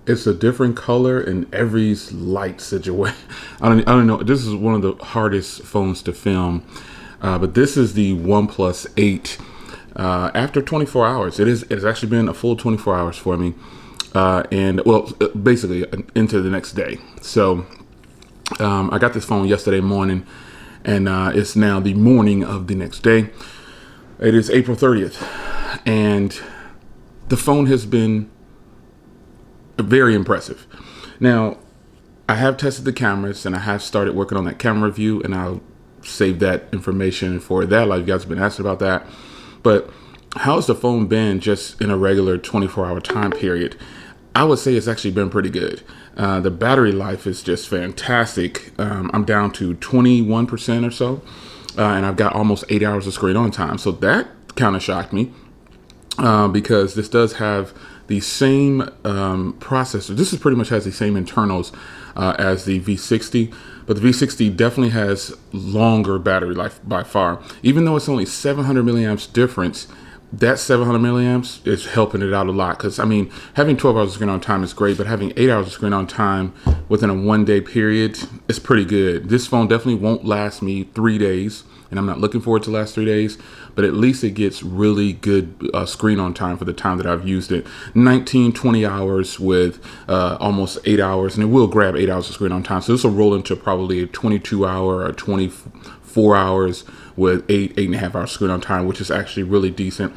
It's a different color in every light situation. I don't know. This is one of the hardest phones to film, but this is the OnePlus 8. After 24 hours, it's actually been a full 24 hours for me, and well, basically into the next day. So I got this phone yesterday morning, and it's now the morning of the next day. It is April 30th, and the phone has been very impressive. Now, I have tested the cameras and I have started working on that camera review, and I'll save that information for that. A lot of you guys have been asking about that. But how's the phone been just in a regular 24-hour time period? I would say it's actually been pretty good. The battery life is just fantastic. I'm down to 21% or so, and I've got almost 8 hours of screen on time. So that kind of shocked me because this does have the same processor. This is pretty much has the same internals as the V60, but the V60 definitely has longer battery life by far. Even though it's only 700 milliamps difference, that 700 milliamps is helping it out a lot. Because I mean, having 12 hours of screen on time is great, but having 8 hours of screen on time within a 1 day period is pretty good. This phone definitely won't last me 3 days, and I'm not looking forward to last 3 days, but at least it gets really good screen on time for the time that I've used it. 20 hours with almost 8 hours, and it will grab 8 hours of screen on time. So this will roll into probably a 22 hour or 24 hours with 8.5 hours screen on time, which is actually really decent.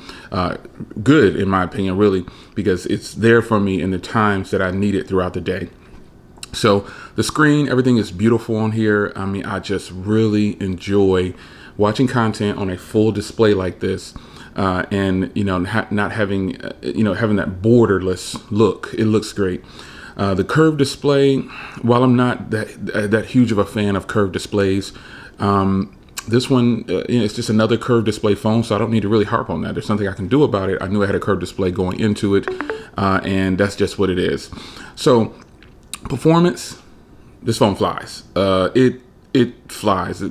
Good in my opinion, really, because it's there for me in the times that I need it throughout the day. So the screen, everything is beautiful on here. I mean, I just really enjoy watching content on a full display like this, and not having having that borderless look. It looks great. The curved display, while I'm not that huge of a fan of curved displays, this one it's just another curved display phone, so I don't need to really harp on that. There's something I can do about it. I knew I had a curved display going into it, and that's just what it is. So performance, this phone flies. It flies.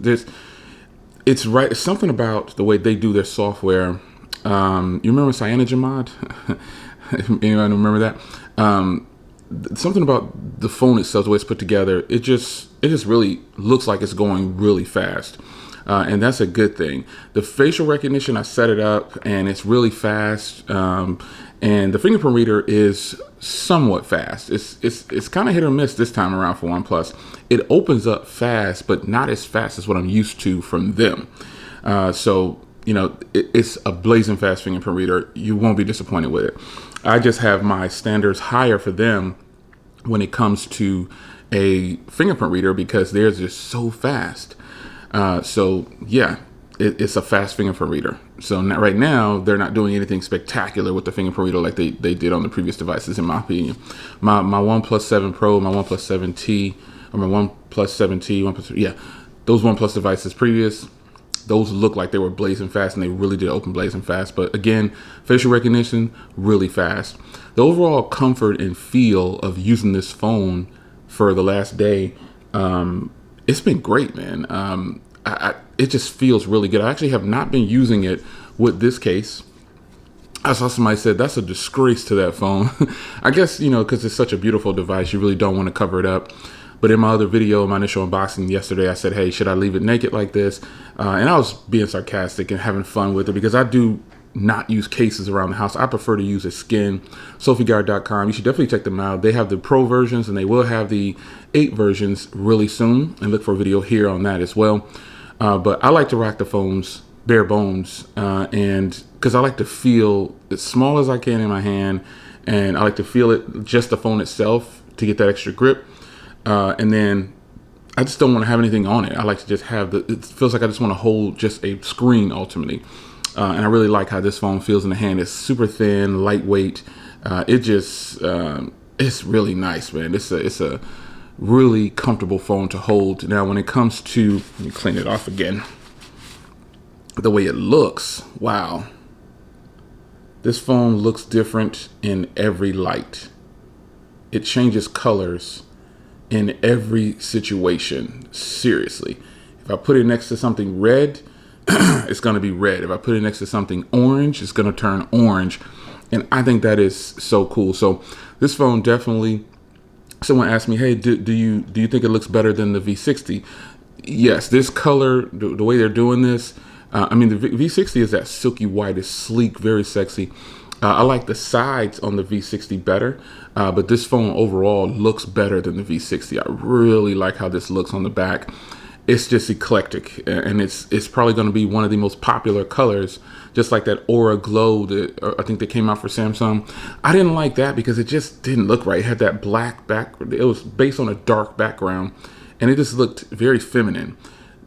It's right. It's something about the way they do their software. You remember CyanogenMod? Anyone remember that? Something about the phone itself, the way it's put together, it just really looks like it's going really fast. And that's a good thing. The facial recognition, I set it up and it's really fast. And the fingerprint reader is somewhat fast. It's kind of hit or miss this time around for OnePlus. It opens up fast, but not as fast as what I'm used to from them. So, it's a blazing fast fingerprint reader. You won't be disappointed with it. I just have my standards higher for them when it comes to a fingerprint reader because theirs is so fast. So yeah, it's a fast fingerprint reader. So right now they're not doing anything spectacular with the fingerprint reader like they did on the previous devices, in my opinion. My OnePlus 7 Pro, my OnePlus 7T, or my OnePlus 7T, those OnePlus devices previous, those look like they were blazing fast, and they really did open blazing fast. But again, facial recognition, really fast. The overall comfort and feel of using this phone for the last day, it's been great, man. It just feels really good. I actually have not been using it with this case. I saw somebody said that's a disgrace to that phone. I guess, because it's such a beautiful device, you really don't want to cover it up. But in my other video, my initial unboxing yesterday, I said, hey, should I leave it naked like this? And I was being sarcastic and having fun with it because I do not use cases around the house. I prefer to use a skin. SophieGuard.com. You should definitely check them out. They have the Pro versions and they will have the 8 versions really soon. And look for a video here on that as well. But I like to rock the phones bare bones, and because I like to feel as small as I can in my hand, and I like to feel it just the phone itself to get that extra grip. And then I just don't want to have anything on it. I like to just have it feels like I just want to hold just a screen ultimately. And I really like how this phone feels in the hand. It's super thin, lightweight. It's really nice, man. It's a really comfortable phone to hold. Now, when it comes to, let me clean it off again. The way it looks, wow. This phone looks different in every light. It changes colors in every situation. Seriously. If I put it next to something red, it's going to be red. If I put it next to something orange, it's going to turn orange. And I think that is so cool. So this phone definitely Someone asked me, hey, do you think it looks better than the V60? Yes, this color, the way they're doing this, I mean, the V60 is that silky white, it's sleek, very sexy. I like the sides on the V60 better, but this phone overall looks better than the V60. I really like how this looks on the back. It's just eclectic, and it's probably going to be one of the most popular colors, just like that Aura Glow that I think that came out for Samsung. I didn't like that because it just didn't look right. It had that black back. It was based on a dark background, and it just looked very feminine.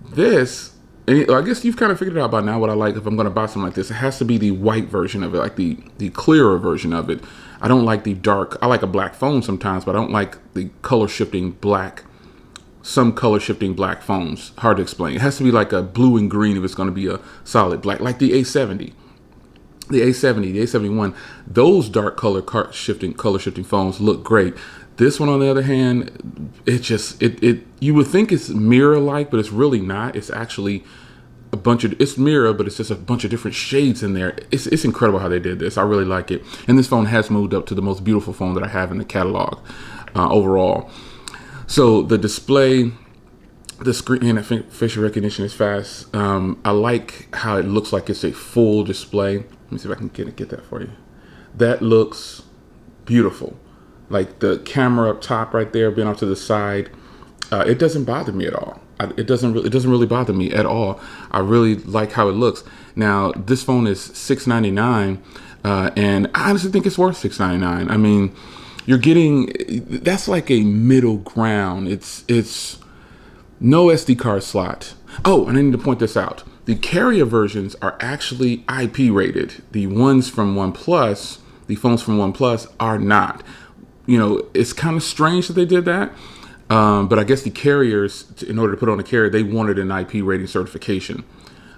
This, and I guess you've kind of figured it out by now what I like if I'm going to buy something like this. It has to be the white version of it, like the clearer version of it. I don't like the dark. I like a black phone sometimes, but I don't like the color shifting black. Some color shifting black phones. Hard to explain. It has to be like a blue and green if it's going to be a solid black, like the A70. The A70, the A71, those dark color shifting phones look great. This one, on the other hand, it you would think it's mirror like, but it's really not. It's actually it's mirror, but it's just a bunch of different shades in there. It's incredible how they did this. I really like it. And this phone has moved up to the most beautiful phone that I have in the catalog overall. So the display, the screen, and facial recognition is fast. I like how it looks like it's a full display. Let me see if I can get that for you. That looks beautiful. Like the camera up top right there, being off to the side, it doesn't bother me at all. It doesn't really bother me at all. I really like how it looks. Now this phone is $699, and I honestly think it's worth $699. I mean, you're getting, that's like a middle ground. It's no SD card slot. Oh, and I need to point this out. The carrier versions are actually IP rated. The ones from OnePlus, the phones from OnePlus are not. You know, it's kind of strange that they did that. But I guess the carriers, in order to put on a carrier, they wanted an IP rating certification.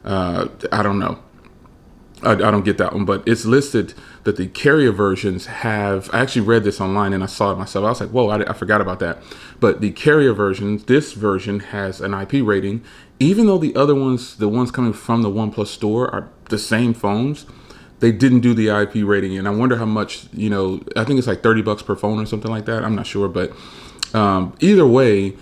I don't know. I don't get that one, but it's listed that the carrier versions have, I actually read this online and I saw it myself. I was like, whoa, I forgot about that. But the carrier versions, this version has an IP rating, even though the other ones, the ones coming from the OnePlus store are the same phones, they didn't do the IP rating. And I wonder how much, you know, I think it's like $30 per phone or something like that. I'm not sure, but either way,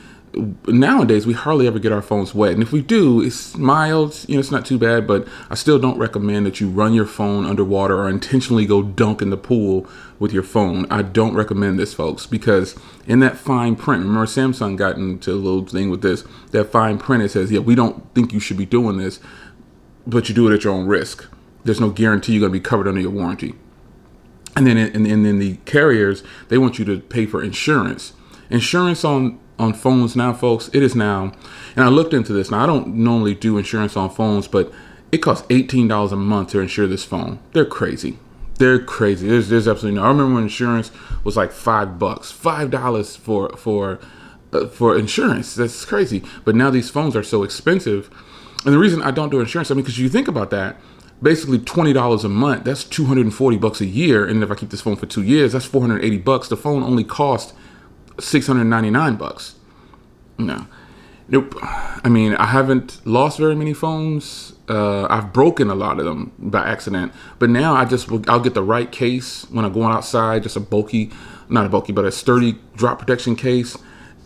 nowadays we hardly ever get our phones wet, and if we do, it's mild, you know, it's not too bad. But I still don't recommend that you run your phone underwater or intentionally go dunk in the pool with your phone. I don't recommend this, folks, because in that fine print, remember Samsung got into a little thing with this, that fine print, it says, yeah, we don't think you should be doing this, but you do it at your own risk. There's no guarantee you're going to be covered under your warranty. And then and then the carriers, they want you to pay for insurance on phones now, folks. It is now, and I looked into this. Now, I don't normally do insurance on phones, but it costs $18 a month to insure this phone. They're crazy. They're crazy. There's absolutely no. I remember when insurance was like $5 for insurance. That's crazy. But now these phones are so expensive, and the reason I don't do insurance, I mean, because you think about that, basically $20 a month. That's $240 a year, and if I keep this phone for 2 years, that's $480. The phone only cost $699. No, nope. I mean, I haven't lost very many phones. I've broken a lot of them by accident, but now I'll get the right case when I'm going outside, just not a sturdy drop protection case.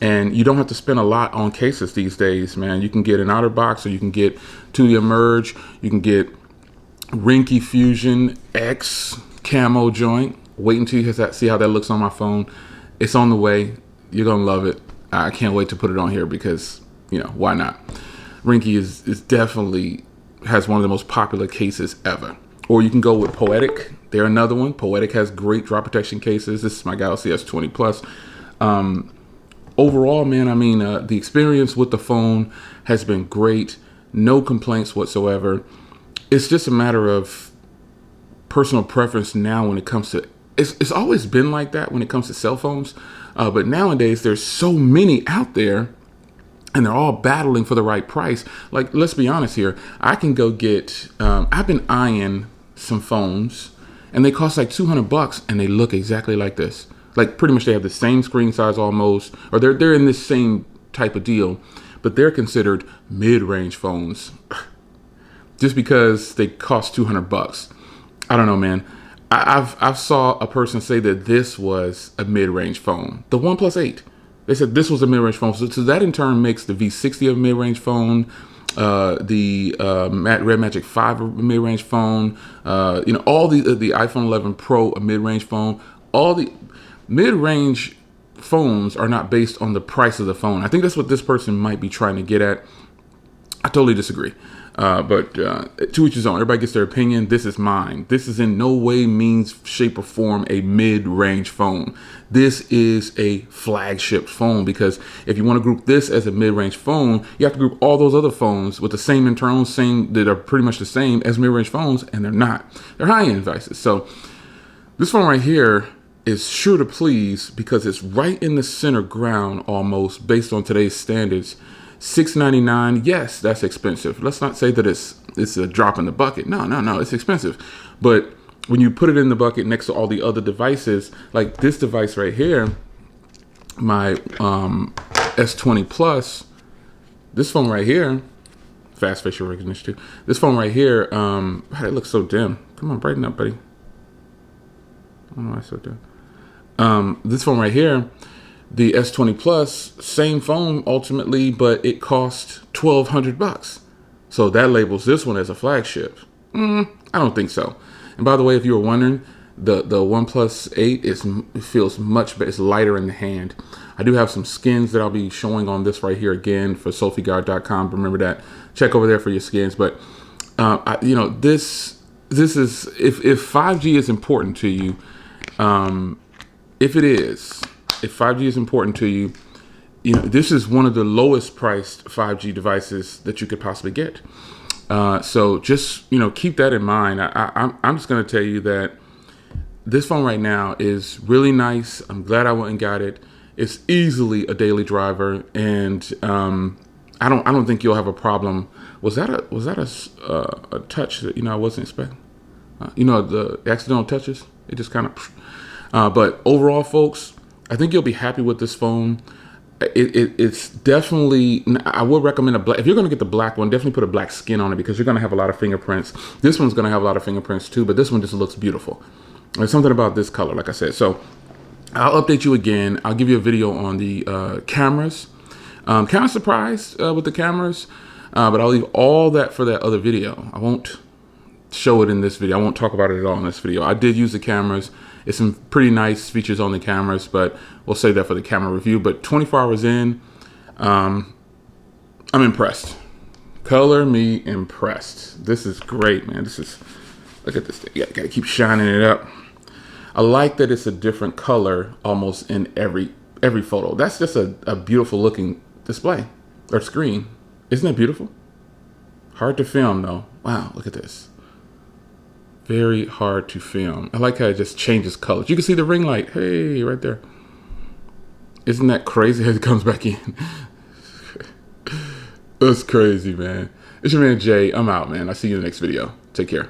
And you don't have to spend a lot on cases these days, man. You can get an outer box, or you can get to the Emerge. You can get Rinky Fusion X camo joint. Wait until you see how that looks on my phone. It's on the way. You're going to love it. I can't wait to put it on here because, you know, why not? Rinky is definitely has one of the most popular cases ever. Or you can go with Poetic. They're another one. Poetic has great drop protection cases. This is my Galaxy S20 Plus. Overall, man, I mean, the experience with the phone has been great. No complaints whatsoever. It's just a matter of personal preference now when it comes to it's always been like that when it comes to cell phones, but nowadays there's so many out there, and they're all battling for the right price. Like, let's be honest here. I can go get. I've been eyeing some phones, and they cost like $200, and they look exactly like this. Like, pretty much they have the same screen size almost, or they're in this same type of deal, but they're considered mid-range phones just because they cost $200. I don't know, man. I've saw a person say that this was a mid-range phone. The OnePlus 8. They said this was a mid-range phone. So that in turn makes the V60 a mid-range phone, the Red Magic 5 a mid-range phone, all the iPhone 11 Pro a mid-range phone. All the mid-range phones are not based on the price of the phone. I think that's what this person might be trying to get at. I totally disagree. But to each his own. Everybody gets their opinion. This is mine. This is in no way, means, shape, or form a mid-range phone. This is a flagship phone, because if you want to group this as a mid-range phone, you have to group all those other phones with the same internals, that are pretty much the same as mid-range phones, and they're not. They're high-end devices. So this phone right here is sure to please, because it's right in the center ground almost based on today's standards. $699, yes, that's expensive. Let's not say that it's a drop in the bucket. No, it's expensive. But when you put it in the bucket next to all the other devices, like this device right here, my S20 Plus, this phone right here, fast facial recognition too. This phone right here, it looks so dim. Come on, brighten up, buddy. I don't know why it's so dim. This phone right here, the S20 Plus, same phone ultimately, but it cost $1,200. So that labels this one as a flagship. I don't think so. And by the way, if you were wondering, the OnePlus 8 feels much better. It's lighter in the hand. I do have some skins that I'll be showing on this right here again for SophieGuard.com. Remember that. Check over there for your skins. But this is, if 5G is important to you, if 5G is important to you, this is one of the lowest priced 5G devices that you could possibly get. So just, keep that in mind. I'm just going to tell you that this phone right now is really nice. I'm glad I went and got it. It's easily a daily driver, and I don't think you'll have a problem. Was that a touch that I wasn't expecting? The accidental touches. It just kind of. But overall, folks, I think you'll be happy with this phone. It's definitely, I would recommend a black. If you're going to get the black one, definitely put a black skin on it, because you're going to have a lot of fingerprints. This one's going to have a lot of fingerprints too, but this one just looks beautiful. There's something about this color, like I said. So I'll update you again. I'll give you a video on the cameras. Kind of surprised with the cameras, but I'll leave all that for that other video. I won't show it in this video. I won't talk about it at all in this video. I did use the cameras. It's some pretty nice features on the cameras, but we'll save that for the camera review. But 24 hours in, I'm impressed. Color me impressed. This is great, man. Look at this thing. Yeah, gotta keep shining it up. I like that it's a different color almost in every photo. That's just a beautiful looking display or screen. Isn't that beautiful? Hard to film though. Wow, look at this. Very hard to film. I like how it just changes colors. You can see the ring light. Hey, right there. Isn't that crazy as it comes back in? That's crazy, man. It's your man Jay. I'm out, man. I'll see you in the next video. Take care.